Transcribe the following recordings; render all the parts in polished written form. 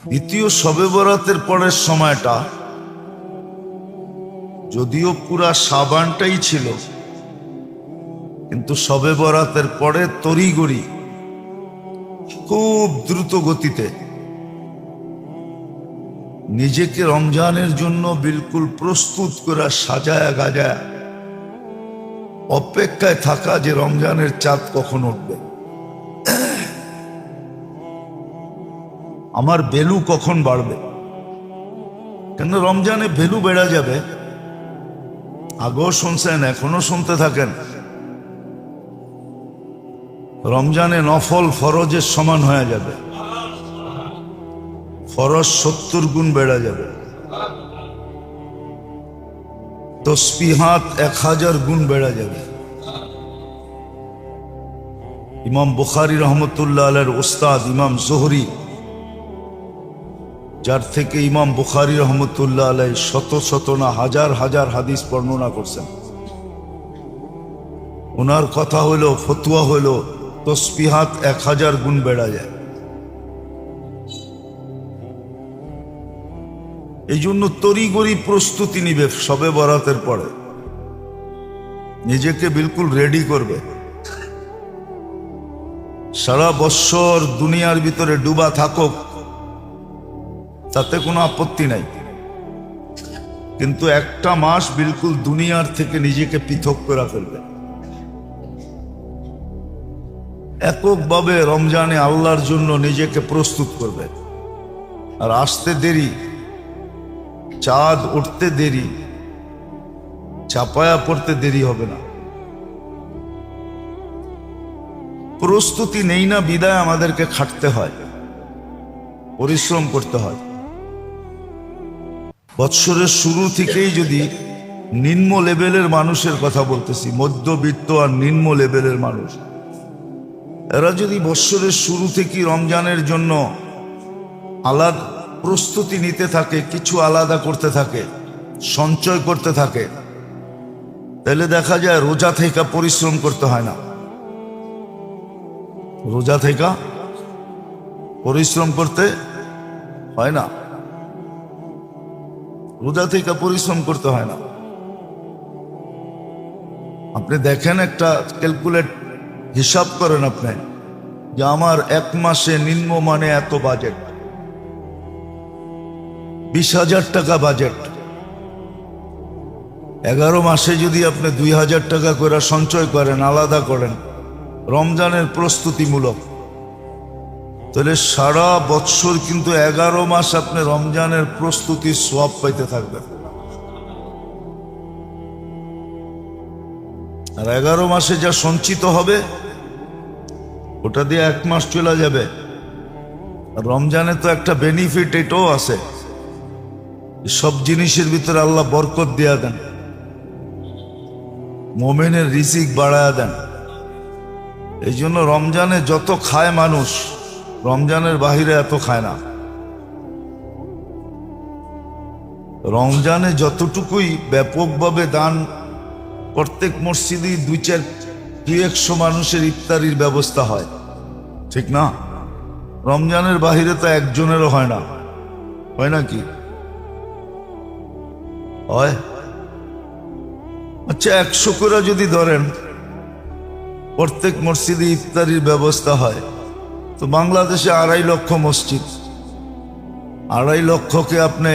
দ্বিতীয় শবে বরাতের পরের সময়টা যদিও পুরা সাবানটাই ছিল, কিন্তু শবে বরাতের পরে তড়িঘড়ি খুব দ্রুত গতিতে নিজেকে রমজানের জন্য বিলকুল প্রস্তুত করে সাজায়া গাজায়া অপেক্ষায় থাকা যে রমজানের চাঁদ কখন উঠবে, আমার ভ্যালু কখন বাড়বে। কেন রমজানে ভ্যালু বেড়ে যাবে। আগেও শুনছেন, এখনো শুনতে থাকেন, রমজানে নফল ফরজের সমান হয়ে যাবে, ফরজ 70 গুণ বেড়ে যাবে, তসবিহাত 1000 গুণ বেড়ে যাবে। ইমাম বুখারী রহমতুল্লাহ আলাইহির উস্তাদ ইমাম জোহরি, যার থেকে ইমাম বুখারী রহমতুল্লাহ আলাইহি শত শত না হাজার হাজার হাদিস বর্ণনা করছেন, ওনার কথা হলো, ফতুয়া হলো, তসবিহাত 1000 গুণ বেড়া যায়। এই জন্য তড়িঘড়ি প্রস্তুতি নিবে শবে বরাতের পরে, নিজেকে বিলকুল রেডি করবে। সারা বছর দুনিয়ার ভিতরে ডুবা থাকুক, তাতে কোনো আপত্তি নাই, কিন্তু একটা মাস বিলকুল দুনিয়ার থেকে নিজেকে পৃথক করে ফেলবে। এককভাবে রমজানে আল্লাহর জন্য নিজেকে প্রস্তুত করবে। আর আসতে দেরি, চাঁদ উঠতে দেরি, চাপায়া পড়তে দেরি হবে না। প্রস্তুতি নেই না বিদায় আমাদেরকে খাটতে হয়, পরিশ্রম করতে হয়। বৎসরের শুরু থেকেই যদি নিম্ন লেভেলের মানুষের কথা বলতেছি, মধ্যবিত্ত আর নিম্ন লেভেলের মানুষ, এরা যদি বৎসরের শুরু থেকেই রমজানের জন্য আলাদা প্রস্তুতি নিতে থাকে, কিছু আলাদা করতে থাকে, সঞ্চয় করতে থাকে, তাহলে দেখা যায় রোজা থেকে পরিশ্রম করতে হয় না। রোজা থেকে পরিশ্রম করতে হয় না, রোজা থেকে পরিশ্রম করতে হয় না। আপনি দেখেন, একটা ক্যালকুলেট হিসাব করেন আপনি, যে আমার এক মাসে নিম্ন মানে এত বাজেট, 20,000 টাকা বাজেট। 11 মাসে যদি আপনি 2,000 টাকা করে সঞ্চয় করেন, আলাদা করেন রমজানের প্রস্তুতিমূলক, তাহলে সারা বৎসর কিন্তু 11 মাস আপনি রমজানের প্রস্তুতির সওয়াব পাইতে থাকবেন। আর 11 মাসে যা সঞ্চিত হবে ওটা দিয়ে 1 মাস চলে যাবে। আর রমজানে তো একটা বেনিফিট এটাও আছে, সব জিনিসের ভিতরে আল্লাহ বরকত দিয়া দেন, মোমেনের রিজিক বাড়ায়া দেন। এই জন্য রমজানে যত খায় মানুষ, রমজানের বাহিরে এত খায় না। রমজানে যতটুকুই ব্যাপকভাবে দান, প্রত্যেক মসজিদে 200-100 মানুষের ইফতারির ব্যবস্থা হয়, ঠিক না? রমজানের বাহিরে তো একজনেরও হয় না, হয় নাকি? হয়। আচ্ছা, 100 করে যদি ধরেন প্রত্যেক মসজিদে ইফতারির ব্যবস্থা হয়, তো বাংলাদেশে 2.5 লক্ষ মসজিদ, 2.5 লক্ষকে আপনি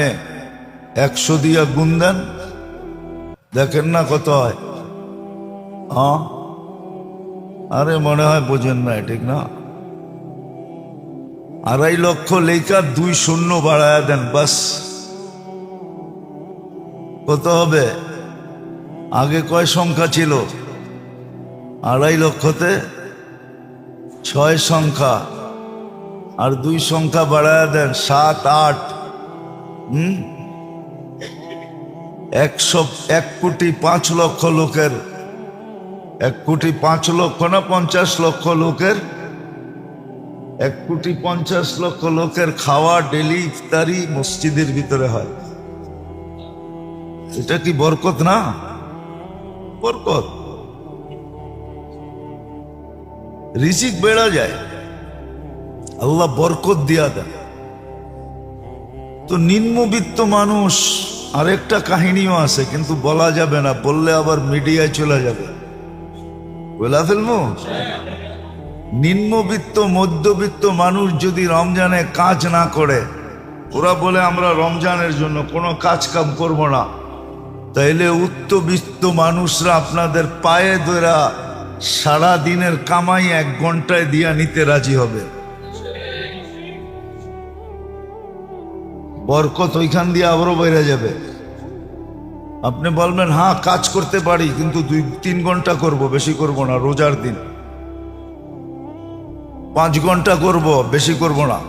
100 দিয়ে গুণ দেন, দেখেন না কত হয়। হ্যাঁ, আরে মনে হয় বোঝেন না, ঠিক না? 2.5 লক্ষ লেখা 2 শূন্য বাড়ায়া দেন, বাস কত হবে? আগে কয় সংখ্যা ছিল? 2.5 লক্ষতে 6 সংখ্যা, আর 2 সংখ্যা বাড়ায়া দেন, 7, 8। 1 কোটি 5 লক্ষ লোকের, 1 কোটি 5 লক্ষ না 50 লক্ষ লোকের, 1 কোটি 50 লক্ষ লোকের খাওয়া ডেলি ইফতারি মসজিদের ভিতরে হয়। এটা কি বরকত না? বরকত। রিজিক বেড়া যায়, আল্লাহ বরকত দিয়া দেন। তো নিম্নবিত্ত মানুষ, আরেকটা কাহিনীও আছে কিন্তু বলা যাবে না, বললে আবার মিডিয়ায় চলে যাবে, বলা ফেলবো। নিম্নবিত্ত মধ্যবিত্ত মানুষ যদি রমজানে কাজ না করে, ওরা বলে আমরা রমজানের জন্য কোনো কাজ কাম করব না, তাইলে উচ্চবিত্ত মানুষরা আপনাদের পায়ে ধরা সারা দিনের কামাই 1 ঘন্টায় দিয়া নিতে রাজি হবে। বরকত ওইখান দিয়ে আবারও বেড়ে যাবে। আপনি বলবেন হ্যাঁ কাজ করতে পারি, কিন্তু 2-3 ঘন্টা করব, বেশি করব না, রোজার দিন 5 ঘন্টা করব, বেশি করব না,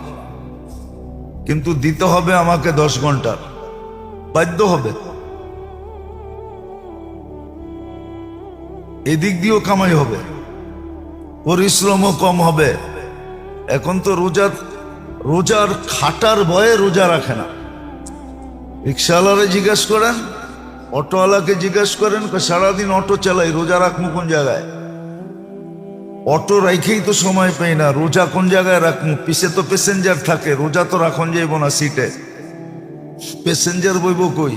কিন্তু দিতে হবে আমাকে 10 ঘন্টার, বাধ্য হবে। এদিক দিয়েও কামাই হবে, পরিশ্রমও কম হবে। এখন তো রোজার খাটার ভয়ে রোজা রাখে না। রিক্সাওয়ালারে জিজ্ঞেস করেন, অটোওয়ালাকে জিজ্ঞেস করেন, সারাদিন অটো চালাই, রোজা রাখবো কোন জায়গায়? অটো রাখেই তো সময় পাই না, রোজা কোন জায়গায় রাখবো? পিছে তো প্যাসেঞ্জার থাকে, রোজা তো রাখন যাইব না সিটে, প্যাসেঞ্জার বইব কই?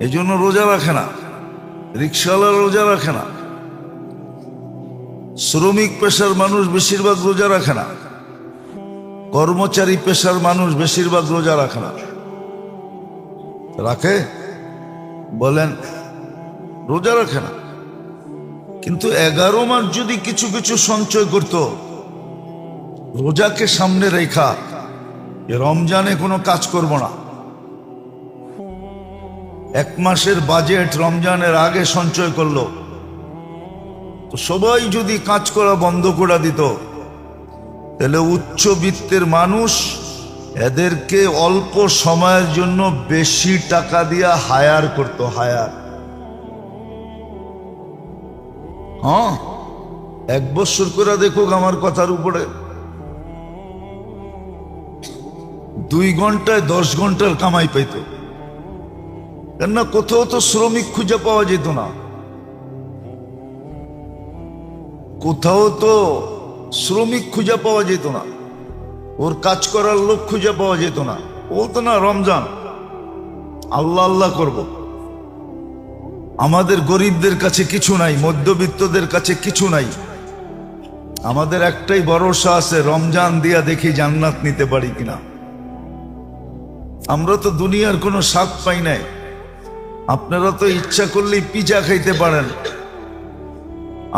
এই জন্য রোজা রাখে না। রিক্সাওয়ালা রোজা রাখে না, শ্রমিক পেশার মানুষ বেশিরভাগ রোজা রাখে না, কর্মচারী পেশার মানুষ বেশিরভাগ রোজা রাখে না। রাখে? বলেন রোজা রাখে না। কিন্তু 11 মাস যদি কিছু কিছু সঞ্চয় করত, রোজাকে সামনে রেখা, রমজানে কোনো কাজ করব না, 1 মাসের বাজেট রমজানের আগে সঞ্চয় করলো, তো সবাই যদি কাজ করা বন্ধ করে দিত, তাহলে উচ্চবিত্তের মানুষ এদেরকে অল্প সময়ের জন্য বেশি টাকা দিয়া হায়ার করত, হায়ার। হ্যাঁ, 1 বছর করে দেখুক আমার কথার উপরে, 2 ঘন্টায় 10 ঘন্টার কামাই পাইত। কেননা কোথাও তো শ্রমিক খুঁজে পাওয়া যেত না, কোথাও তো শ্রমিক খুঁজে পাওয়া যেত না, ওর কাজ করার লোক খুঁজে পাওয়া যেত না। বলতো না রমজান আল্লাহ আল্লাহ করব। আমাদের গরিবদের কাছে কিছু নাই, মধ্যবিত্তদের কাছে কিছু নাই, আমাদের একটাই ভরসা আছে, রমজান দিয়া দেখি জান্নাত নিতে পারি কিনা। আমরা তো দুনিয়ার কোনো স্বাদ পাই নাই। আপনারা তো ইচ্ছা করলেই পিজা খাইতে পারেন,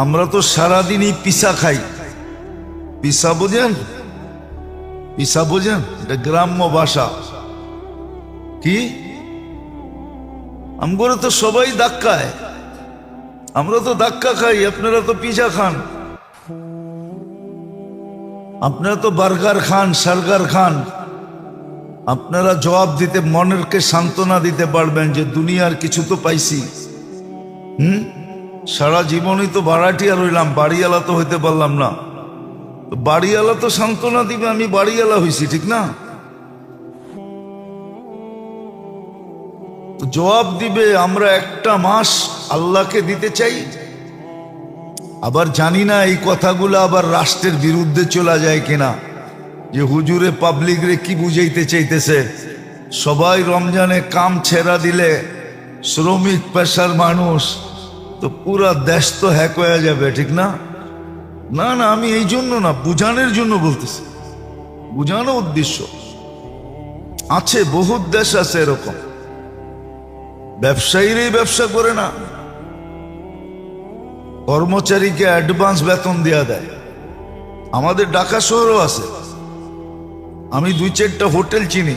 আমরা তো সারাদিনই পিসা খাই। পিসা বোঝেন? পিসা বোঝেন? এটা গ্রাম্য ভাষা। কি আমরা তো সবাই ধাক্কায়, আমরা তো ধাক্কা খাই, আপনারা তো পিজা খান, আপনারা তো বার্গার খান, সার্গার খান। আপনারা জবাব দিতে, মনেরকে সান্ত্বনা দিতে পারবেন যে দুনিয়ার কিছু তো পাইছি। সারা জীবনই তো ভাড়াটিয়া রইলাম, বাড়িওয়ালা তো হইতে পারলাম না। বাড়িওয়ালা তো সান্ত্বনা দিবে আমি বাড়িওয়ালা হইছি, ঠিক না? তো জবাব দিবে আমরা একটা মাস আল্লাহকে দিতে চাই। আবার জানি না এই কথাগুলো আবার রাষ্ট্রের বিরুদ্ধে চলে যায় কিনা, যে হুজুরে পাবলিক রে কি বুঝাইতে চাইতেছে, সবাই রমজানে কাম ছেড়া দিলে শ্রমিক পেশার মানুষ তো পুরা দেশ তো হ্যাক হয়ে যাবে, ঠিক না? না না, আমি এই জন্য না, বুঝানোর জন্য বলতেছি, বুঝানো উদ্দেশ্য আছে। বহুত দেশ আছে এরকম, ব্যবসায়ীরাই ব্যবসা করে না, কর্মচারীকে অ্যাডভান্স বেতন দেয়া দেয়। আমাদের ঢাকা শহরও আছে, আমি 2-4টা হোটেল চিনি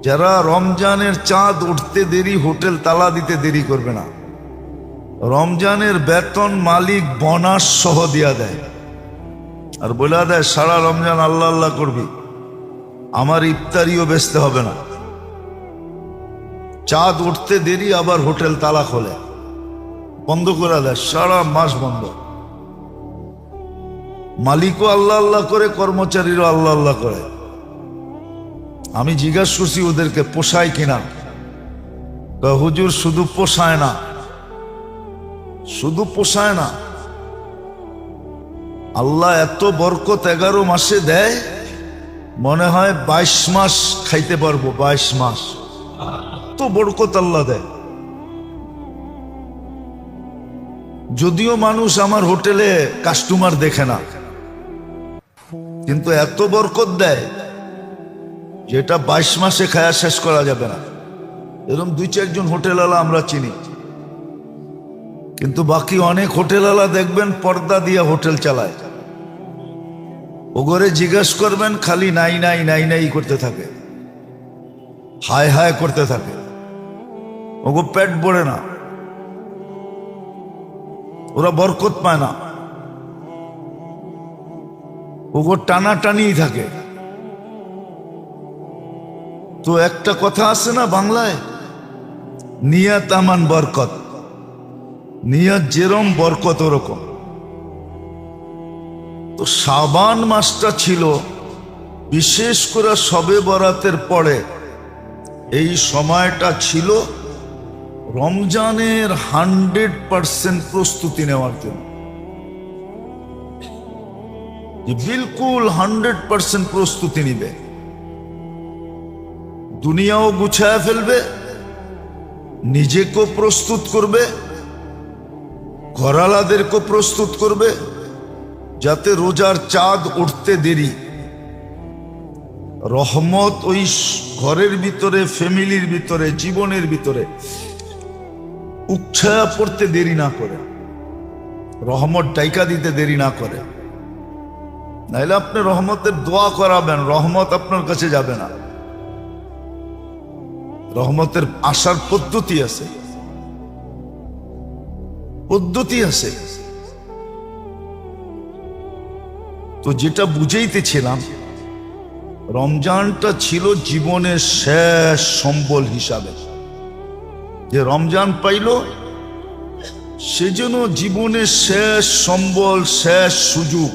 যারা রমজানের চাঁদ উঠতে দেরি হোটেল তালা দিতে দেরি করবে না, রমজানের বেতন মালিক বোনাস সহ দিয়া দেয়, আর বলে দেয় সারা রমজান আল্লাহ আল্লাহ করবি, আমার ইফতারিও বেচতে হবে না। চাঁদ উঠতে দেরি আবার হোটেল তালা খোলে, বন্ধ করে দেয়, সারা মাস বন্ধ। মালিকও আল্লাহ আল্লাহ করে, কর্মচারীরও আল্লাহ আল্লাহ করে। আমি জিজ্ঞাসা করছি ওদেরকে পোষায় কিনা, হুজুর শুধু পোষায় না, শুধু পোষায় না, আল্লাহ এত বরকত 11 মাসে দেয়, মনে হয় 22 মাস খাইতে পারবো, 22 মাস। তো বরকত আল্লাহ দেয়। যদিও মানুষ আমার হোটেলে কাস্টমার দেখে না, কিন্তু এত বরকত দেয় যেটা 22 মাসে খায়া শেষ করা যাবে না। এরকম 2-4 জন হোটেলওয়ালা আমরা চিনি, কিন্তু বাকি অনেক হোটেলওয়ালা দেখবেন পর্দা দিয়ে হোটেল চালায়। ওগরে জিজ্ঞেস করবেন, খালি নাই নাই নাই নাই করতে থাকে, হায় হায় করতে থাকে, ওগো পেট ভরে না, ওরা বরকত পায় না, ওগো টানা টানি থাকে। তো একটা কথা আছে না বাংলায়, নিয়াত আমান বরকত, নিয়াত যেরকম বরকত ওরকম। তো শাবান মাসটা ছিল, বিশেষ করে শবে বরাতের পরে এই সময়টা ছিল রমজানের 100% প্রস্তুতি নেওয়ার জন্য। যে বিলকুল 100% প্রস্তুতি নিবে, দুনিয়াও গুছায় ফেলবে, নিজেকেও প্রস্তুত করবে, ঘরালাদেরকেও প্রস্তুত করবে, যাতে রোজার চাঁদ উঠতে দেরি, রহমত ওই ঘরের ভিতরে, ফ্যামিলির ভিতরে, জীবনের ভিতরে উচ্ছায়া পড়তে দেরি না করে, রহমত ডাইকা দিতে দেরি না করে। নাইলে আপনি রহমতের দোয়া করাবেন, রহমত আপনার কাছে যাবে না। রহমতের আসার পদ্ধতি আছে, পদ্ধতি আছে। তো যেটা বুঝাইতেছিলাম, রমজানটা ছিল জীবনের শেষ সম্বল হিসাবে। যে রমজান পাইল, সেজন্য জীবনের শেষ সম্বল, শেষ সুযোগ,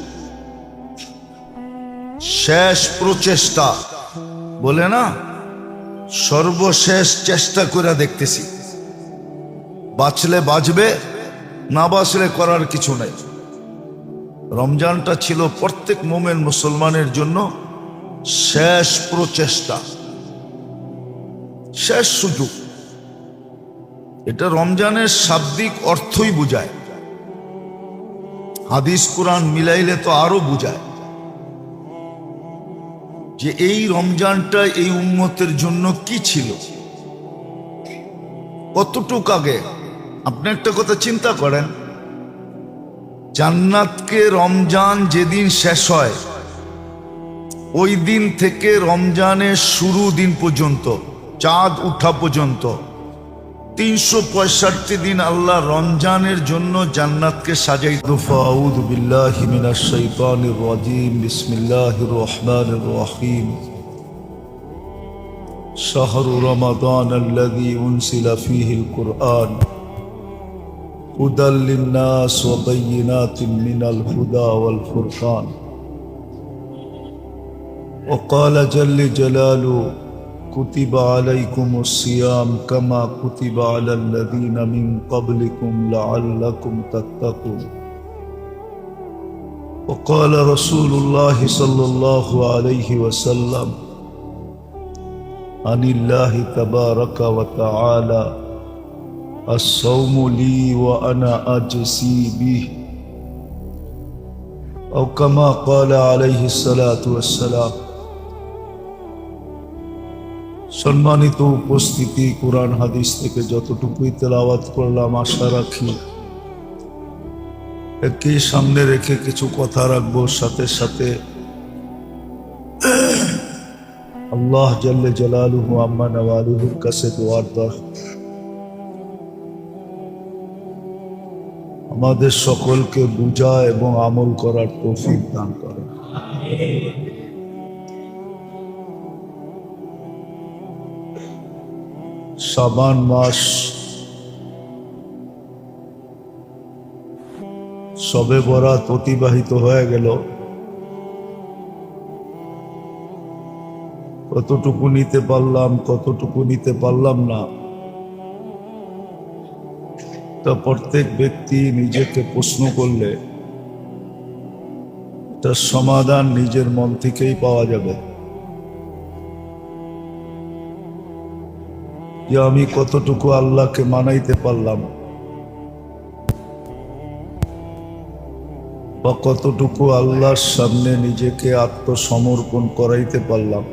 শেষ প্রচেষ্টা বলে না, সর্বশেষ চেষ্টা করে দেখতেছি, বাঁচলে বাঁচবে, না বাঁচলে করার কিছু নাই। রমজানটা ছিল প্রত্যেক মোমেন মুসলমানের জন্য শেষ প্রচেষ্টা, শেষ সুযোগ। এটা রমজানের শাব্দিক অর্থই বুঝায়, হাদিস কোরআন মিলাইলে তো আরো বুঝায় যে এই রমজানটা এই উম্মতের জন্য কি ছিল, কতটুক আগে। আপনি একটা কথা চিন্তা করেন, জান্নাতকে রমজান যেদিন শেষ হয়, ওই দিন থেকে রমজানের শুরু দিন পর্যন্ত, চাঁদ উঠা পর্যন্ত 365 দিন আল্লাহ রমজানের জন্য জান্নাতকে সাজাই। আউযু বিল্লাহি মিনাশ শাইতানির রাজীম, বিসমিল্লাহির রহমানির রহিম। শাহরু রমাদান আল্লাযী উনসিলা ফীহিল কুরআন হুদাল লিন-নাস ওয়া বায়িনাতিন মিনাল হুদা ওয়াল ফুরকান। وقال جل جلاله كتب عليكم الصيام كما كتب على الذين من قبلكم لعلكم تتقون. وقال رسول الله صلى الله عليه وسلم عن الله تبارك وتعالى الصوم لي وأنا أجزي به، أو كما قال عليه الصلاة والسلام। সম্মানিত উপস্থিতি, কোরআন হাদিস থেকে যতটুকুই তেলাওয়াত করলাম, আশা রাখি একে সামনে রেখে কিছু কথা রাখবো। সাথে সাথে আল্লাহ জাল্লে জালালুহু আম্মা নওয়ালুহুর কাছে দোয়ার দরখাস্ত, আমাদের সকলকে বুঝা এবং আমল করার তৌফিক দান করেন। শাবান মাস শবে বরাত অতিবাহিত হয়ে গেল। কতটুকু নিতে পারলাম, কতটুকু নিতে পারলাম না, তা প্রত্যেক ব্যক্তি নিজেকে প্রশ্ন করলে তার সমাধান নিজের মন থেকেই পাওয়া যাবে। যে আমি কতটুকু আল্লাহকে মানাইতে পারলাম বা কতটুকু আল্লাহর সামনে নিজেকে আত্মসমর্পণ করাইতে পারলাম,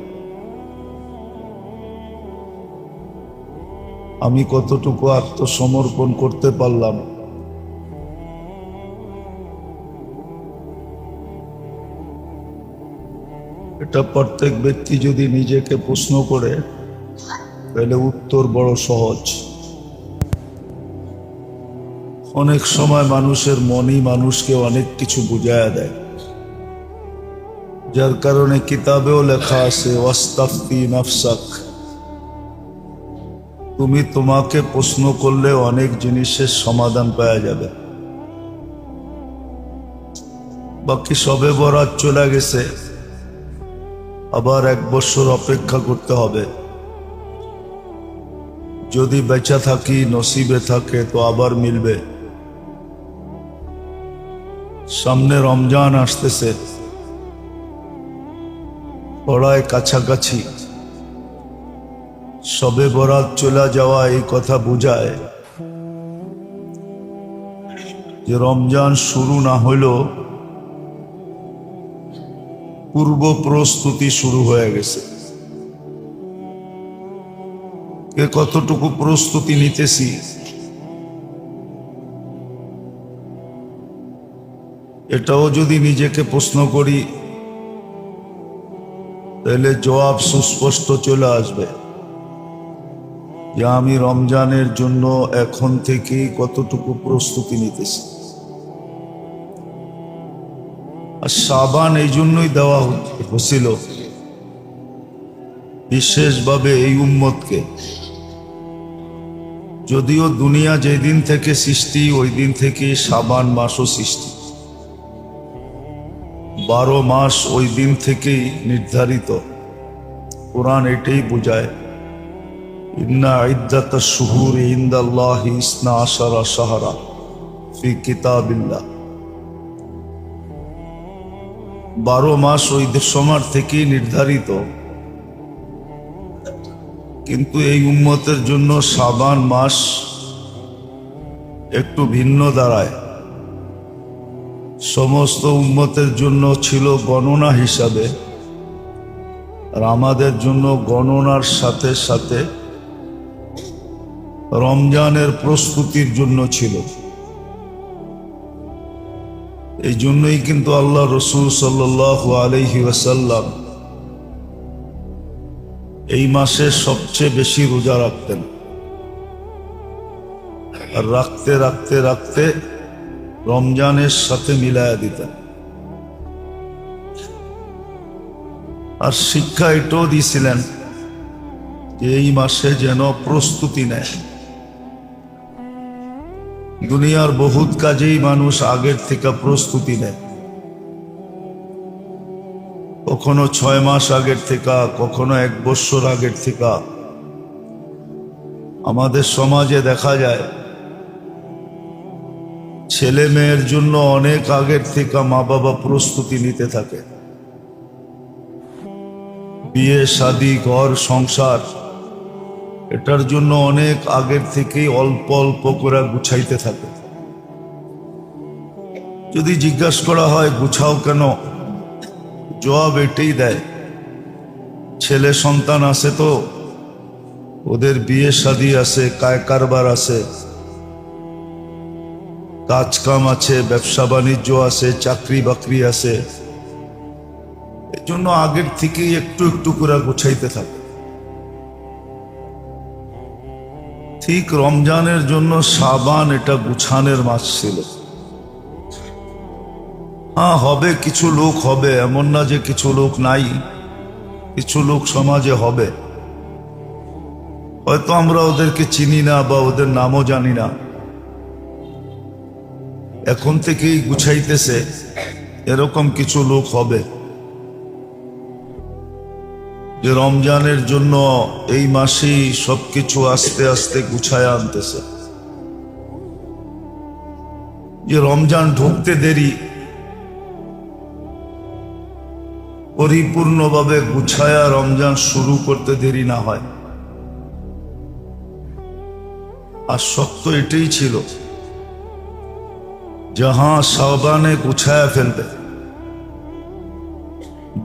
আমি কতটুকু আত্মসমর্পণ করতে পারলাম। এটা প্রত্যেক ব্যক্তি যদি নিজেকে প্রশ্ন করে তাহলে উত্তর বড় সহজ। অনেক সময় মানুষের মনই মানুষকে অনেক কিছু বুঝায়া দেয়, যার কারণে কিতাবেও লেখা আছে ওয়াস্তাফতি নাফসাক, তুমি তোমাকে প্রশ্ন করলে অনেক জিনিসের সমাধান পাওয়া যাবে। বাকি সবে বরাত চলে গেছে, আবার 1 বছর অপেক্ষা করতে হবে। যদি বেঁচে থাকি, নসিবে থাকে তো আবার মিলবে। সামনে রমজান আসতেছে, পড়ায় কাছাকাছি। সবে বরাত চলে যাওয়া এই কথা বোঝায় যে রমজান শুরু না হইলেও পূর্ব প্রস্তুতি শুরু হয়ে গেছে। কে কতটুকু প্রস্তুতি নিতেছি এটাও যদি নিজেকে প্রশ্ন করি তাহলে জবাব সুস্পষ্ট চলে আসবে যে আমি রমজানের জন্য এখন থেকেই কতটুকু প্রস্তুতি নিতেছি। আর শাবান এই জন্যই দেওয়া হয়েছিল বিশেষভাবে এই উম্মতকে, যদিও দুনিয়া যেদিন থেকে সৃষ্টি ওই দিন থেকে শাবান মাসও সৃষ্টি, 12 মাস ওই দিন থেকেই নির্ধারিত। কোরআন এটাই বোঝায়, ইন্না ইদ্দাতাশ শুহুরি ইনদাল্লাহি 12 শাহরা ফি কিতাবিল্লাহ। 12 মাস ওই সময় থেকেই নির্ধারিত, কিন্তু এই উম্মতের জন্য শাবান মাস একটু ভিন্ন দাঁড়ায়। সমস্ত উম্মতের জন্য ছিল গণনা হিসাবে, আর আমাদের জন্য গণনার সাথে সাথে রমজানের প্রস্তুতির জন্য ছিল। এই জন্যই কিন্তু আল্লাহ রসূল সাল্লাল্লাহু আলাইহি ওয়াসাল্লাম এই মাসে সবচেয়ে বেশি রোজা রাখতেন, আর রাখতে রাখতে রাখতে রমজানের সাথে মিলায়া দিতেন। আর শিক্ষা এটাও দিয়েছিলেন যে এই মাসে যেন প্রস্তুতি নেয়। দুনিয়ার বহুত কাজেই মানুষ আগের থেকে প্রস্তুতি নেয়, কখনো 6 মাস আগের থেকে, কখনো 1 বছর আগের থেকে। আমাদের সমাজে দেখা যায় ছেলে মেয়ের জন্য অনেক আগের থেকে মা বাবা প্রস্তুতি নিতে থাকে। বিয়ে শাদী ঘর সংসার এটার জন্য অনেক আগের থেকেই অল্প অল্প করে গুছাইতে থাকে। যদি জিজ্ঞাসা করা হয় গুছাও কেন, জবাব এটাই দেয়, ছেলে সন্তান আছে তো, ওদের বিয়ে শাদী আছে, কায় কারবার আছে, কাজ কাম আছে, ব্যবসা বাণিজ্য আছে, চাকরি বাকরি আছে। এর জন্য আগের থেকেই একটু একটু করে গুছাইতে থাকে। ঠিক রমজানের জন্য শাবান এটা গুছানের মাস ছিল। হ্যাঁ, হবে কিছু লোক হবে, এমন না যে কিছু লোক নাই, কিছু লোক সমাজে হবে, হয়তো আমরা ওদেরকে চিনি না বা ওদের নামও জানি না। এখন থেকেই গুছাইতেছে, এরকম কিছু লোক হবে যে রমজানের জন্য এই মাসেই সবকিছু আস্তে আস্তে গুছায় আনতেছে। যে রমজান ঢুকতে দেরি, পরিপূর্ণভাবে গুছায়া রমজান শুরু করতে দেরি না হয়। আর শক্ত এটাই ছিল, যাহা শাবানে গুছায় ফেলবে,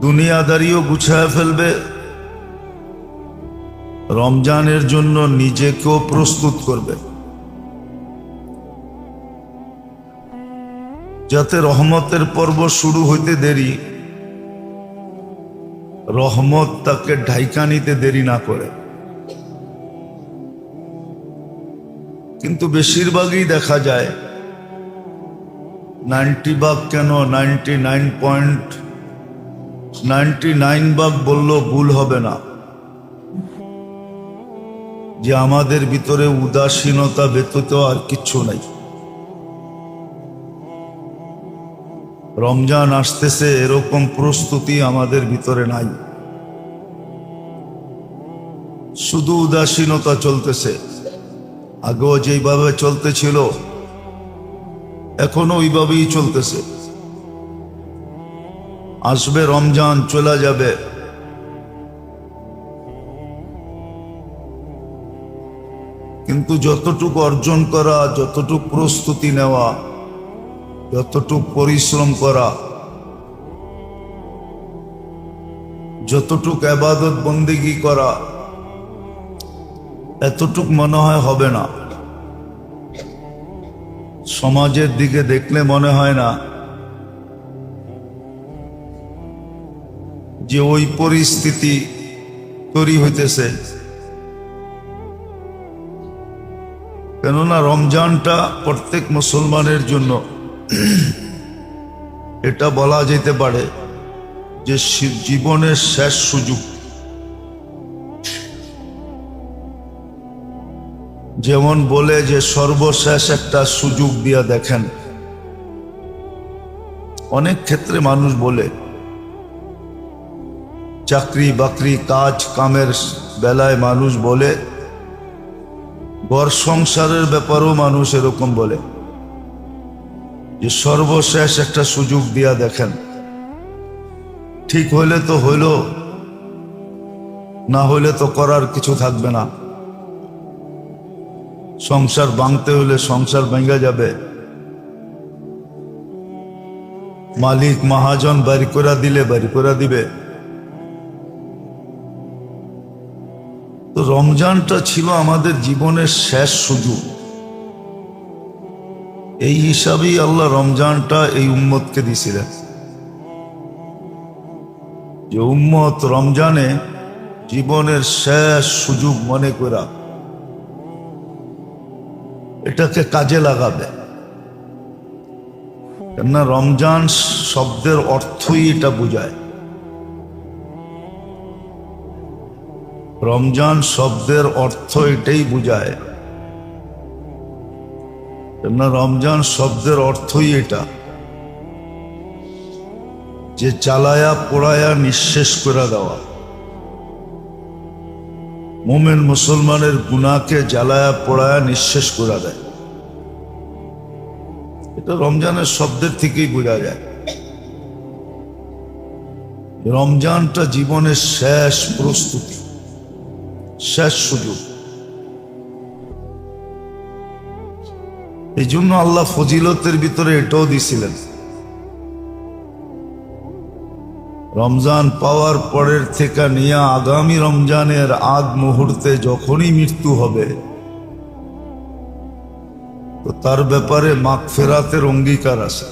দুনিয়াদারিও গুছায় ফেলবে, রমজানের জন্য নিজেকেও প্রস্তুত করবে, যাতে রহমতের পর্ব শুরু হইতে দেরি, রহমত তাকে ঢাইকা নিতে দেরি না করে। কিন্তু বেশিরভাগই দেখা যায় 90 ভাগ কেন 99.99 ভাগ বললেও ভুল হবে না, যে আমাদের ভিতরে উদাসীনতা ব্যতীত আর কিচ্ছু নাই। রমজান আসতেছে এরকম প্রস্তুতি আমাদের ভিতরে নাই, শুধু উদাসীনতা চলতেছে। আগেও যেইভাবে চলতেছিল এখনো ওইভাবেই চলতেছে। আসবে রমজান, চলে যাবে, কিন্তু যতটুকু অর্জন করা, যতটুকু প্রস্তুতি নেওয়া, যতটুকু পরিশ্রম করা, যতটুকু ইবাদত বন্দেগী করা, এতটুক মনে হয় হবে না। সমাজের দিকে দেখলে মনে হয় না যে ওই পরিস্থিতি তৈরি হইতেছে। কেননা রমজানটা প্রত্যেক মুসলমানের জন্য এটা বলা যেতে পারে যে জীবনের শেষ সুযোগ। যেমন বলে যে সর্বশেষ একটা সুযোগ দিয়া দেখেন, অনেক ক্ষেত্রে মানুষ বলে, চাকরি বাকরি কাজ কামের বেলায় মানুষ বলে, ঘর সংসারের ব্যাপারেও মানুষ এরকম বলে যে সর্বশেষ একটা সুযোগ দিয়া দেখেন, ঠিক হইলে তো হইল, না হইলে তো করার কিছু থাকবে না। সংসার ভাঙতে হলে সংসার ভেঙে যাবে, মালিক মহাজন বাড়ি করে দিলে বাড়ি করে দিবে। তো রমজানটা ছিল আমাদের জীবনের শেষ সুযোগ। এই হিসাবেই আল্লাহ রমজানটা এই উম্মতকে দিয়েছিলেন, যে উম্মত রমজানে জীবনের শেষ সুযোগ মনে করা এটাকে কাজে লাগাবে। কেননা রমজান শব্দের অর্থই এটা বোঝায়, রমজান শব্দের অর্থ এটাই বোঝায়। কেননা রমজান শব্দের অর্থই এটা, যে চালায়া পোড়ায়া নিঃশেষ করে দেওয়া। মুমিন মুসলমানের গুনাহকে জ্বালায়া পোড়ায়া নিঃশেষ করে দেয়। এটা রমজানের শব্দের থেকেই বোঝা যায়। রমজানটা জীবনের শেষ প্রস্তুতি, শেষ সুযোগ। এই জন্য আল্লাহ ফজিলতের ভিতরে এটাও দিছিলেন, রমজান পাওয়ার পরের থেকে নিয়ে আগামী রমজানের আগ মুহূর্তে যখনই মৃত্যু হবে, তো তার ব্যাপারে মাগফিরাতের অঙ্গীকার আছে।